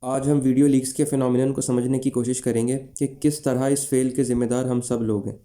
آج ہم video leaks کے فینومینن کو سمجھنے کی کوشش کریں گے کہ کس طرح اس فیل کے ذمہ دار ہم سب لوگ ہیں۔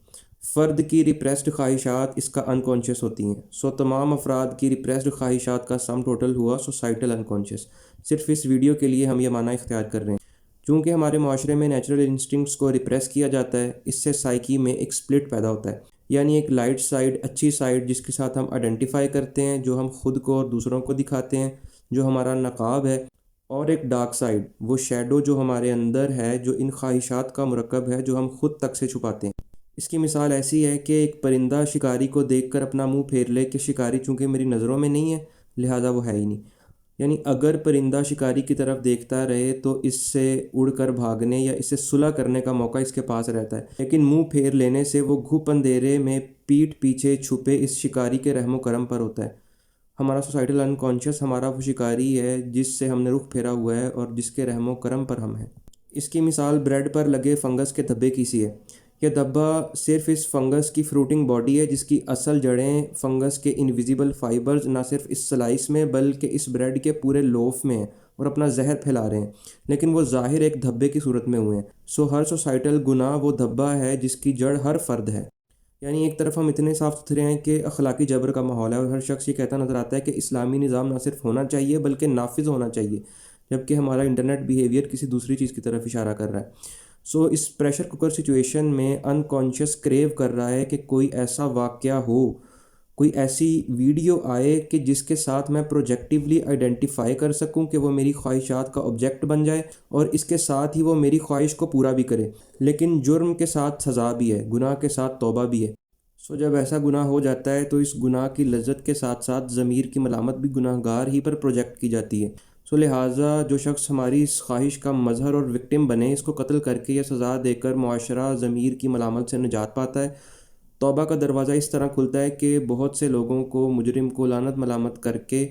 فرد کی ریپریسڈ خواہشات اس کا انکانشیس ہوتی ہیں، تمام افراد کی ریپریسڈ خواہشات کا سم ٹوٹل ہوا سوسائٹل انکانشیس۔ صرف اس ویڈیو کے لیے ہم یہ معنی اختیار کر رہے ہیں چونکہ ہمارے معاشرے میں نیچرل انسٹنکٹس کو ریپریس کیا جاتا ہے، اس سے سائیکی میں ایک سپلٹ پیدا ہوتا ہے، یعنی ایک لائٹ سائیڈ، اچھی سائیڈ جس کے ساتھ ہم آئیڈینٹیفائی کرتے ہیں، جو ہم خود کو اور دوسروں کو دکھاتے ہیں، جو ہمارا نقاب ہے، اور ایک ڈارک سائیڈ، وہ شیڈو جو ہمارے اندر ہے، جو ان خواہشات کا مرکب ہے جو ہم خود تک سے چھپاتے ہیں۔ اس کی مثال ایسی ہے کہ ایک پرندہ شکاری کو دیکھ کر اپنا منہ پھیر لے کہ شکاری چونکہ میری نظروں میں نہیں ہے لہٰذا وہ ہے ہی نہیں۔ یعنی اگر پرندہ شکاری کی طرف دیکھتا رہے تو اس سے اڑ کر بھاگنے یا اسے صلح کرنے کا موقع اس کے پاس رہتا ہے، لیکن منہ پھیر لینے سے وہ گھپ اندھیرے میں پیٹھ پیچھے چھپے اس شکاری کے رحم و کرم پر ہوتا ہے۔ ہمارا سوسائٹل انکانشیس ہمارا وہ شکاری ہے جس سے ہم نے رخ پھیرا ہوا ہے اور جس کے رحم و کرم پر ہم ہیں۔ اس کی مثال بریڈ پر لگے فنگس کے دھبے کی سی ہے۔ یہ دھبا صرف اس فنگس کی فروٹنگ باڈی ہے جس کی اصل جڑیں فنگس کے انویزیبل فائبرز نہ صرف اس سلائس میں بلکہ اس بریڈ کے پورے لوف میں ہیں اور اپنا زہر پھیلا رہے ہیں، لیکن وہ ظاہر ایک دھبے کی صورت میں ہوئے ہیں۔ ہر سوسائٹل گناہ وہ دھبا ہے جس کی جڑ ہر فرد ہے۔ یعنی ایک طرف ہم اتنے صاف ستھرے ہیں کہ اخلاقی جبر کا ماحول ہے اور ہر شخص یہ کہتا نظر آتا ہے کہ اسلامی نظام نہ صرف ہونا چاہیے بلکہ نافذ ہونا چاہیے، جبکہ ہمارا انٹرنیٹ بیہیویئر کسی دوسری چیز کی طرف اشارہ کر رہا ہے۔ اس پریشر کوکر سچویشن میں انکانشیس کریو کر رہا ہے کہ کوئی ایسا واقعہ ہو، کوئی ایسی ویڈیو آئے کہ جس کے ساتھ میں پروجیکٹیولی آئیڈینٹیفائی کر سکوں کہ وہ میری خواہشات کا آبجیکٹ بن جائے اور اس کے ساتھ ہی وہ میری خواہش کو پورا بھی کرے، لیکن جرم کے ساتھ سزا بھی ہے، گناہ کے ساتھ توبہ بھی ہے۔ جب ایسا گناہ ہو جاتا ہے تو اس گناہ کی لذت کے ساتھ ساتھ ضمیر کی ملامت بھی گناہ گار ہی پر پروجیکٹ کی جاتی ہے۔ لہٰذا جو شخص ہماری اس خواہش کا مظہر اور وکٹم بنے، اس کو قتل کر کے یا سزا دے کر معاشرہ ضمیر کی ملامت سے نجات پاتا ہے۔ توبہ کا دروازہ اس طرح کھلتا ہے کہ بہت سے لوگوں کو مجرم کو لعنت ملامت کر کے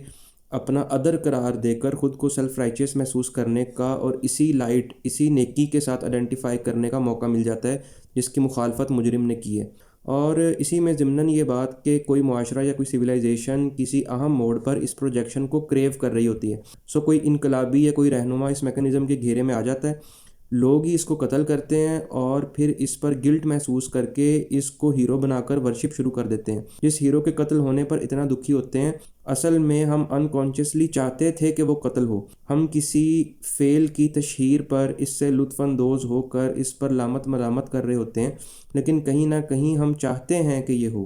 اپنا ادر قرار دے کر خود کو سیلف رائچیس محسوس کرنے کا اور اسی لائٹ، اسی نیکی کے ساتھ آئیڈینٹیفائی کرنے کا موقع مل جاتا ہے جس کی مخالفت مجرم نے کی ہے۔ اور اسی میں ضمناً یہ بات کہ کوئی معاشرہ یا کوئی سویلائزیشن کسی اہم موڑ پر اس پروجیکشن کو کریو کر رہی ہوتی ہے۔ کوئی انقلابی یا کوئی رہنما اس میکانزم کے گھیرے میں آ جاتا ہے، لوگ ہی اس کو قتل کرتے ہیں اور پھر اس پر گلٹ محسوس کر کے اس کو ہیرو بنا کر ورشپ شروع کر دیتے ہیں۔ جس ہیرو کے قتل ہونے پر اتنا دکھی ہوتے ہیں، اصل میں ہم انکانشیسلی چاہتے تھے کہ وہ قتل ہو۔ ہم کسی فیل کی تشہیر پر اس سے لطف اندوز ہو کر اس پر لامت ملامت کر رہے ہوتے ہیں، لیکن کہیں نہ کہیں ہم چاہتے ہیں کہ یہ ہو۔